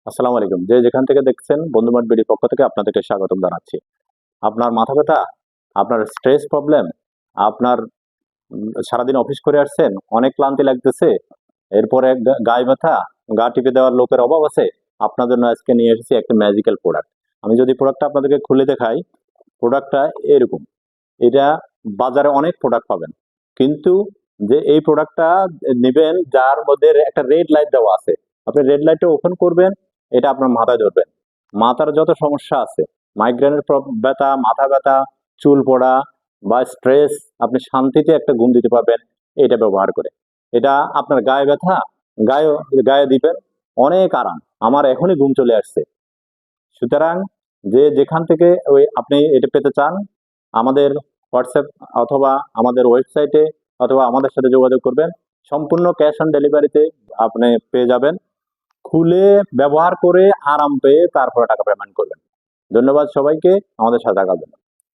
আসসালামু আলাইকুম। যে যেখান থেকে দেখছেন বন্ধুমার্ট বিডির পক্ষ থেকে আপনাদেরকে স্বাগতম জানাচ্ছি। আপনার মাথা ব্যথা, আপনার স্ট্রেস প্রবলেম, আপনার সারাদিন অফিস করে আসছেন, অনেক ক্লান্তি লাগতেছে, এরপরে গায়ে ব্যথা, গা টিপে দেওয়ার লোকের অভাব আছে। আপনার জন্য আজকে নিয়ে এসেছি একটা ম্যাজিক্যাল প্রোডাক্ট। আমি যদি প্রোডাক্টটা আপনাদেরকে খুলে দেখাই, প্রোডাক্টটা এরকম। এটা বাজারে অনেক প্রোডাক্ট পাবেন। কিন্তু যে এই প্রোডাক্টটা নিবেন যার মধ্যে একটা রেড লাইট দেওয়া আছে। আপনি রেড লাইটটা ওপেন করবেন, এটা আপনার মাথায় ধরবেন। মাথার যত সমস্যা আছে, মাইগ্রেনের ব্যথা, মাথা ব্যথা, চুল পড়া বা স্ট্রেস, আপনি শান্তিতে একটা ঘুম দিতে পারবেন এটা ব্যবহার করে। এটা আপনার গায়ে ব্যথা, গায়ে গায়ে দিবেন, অনেক আরাম। আমার এখনই ঘুম চলে আসছে। সুতরাং যে যেখান থেকে ওই আপনি এটা পেতে চান, আমাদের হোয়াটসঅ্যাপ অথবা আমাদের ওয়েবসাইটে অথবা আমাদের সাথে যোগাযোগ করবেন। সম্পূর্ণ ক্যাশ অন ডেলিভারিতে আপনি পেয়ে যাবেন। খুলে ব্যবহার করে আরাম পেয়ে তারপরে টাকা পেমেন্ট করবেন। ধন্যবাদ সবাইকে আমাদের সাথে থাকার জন্য।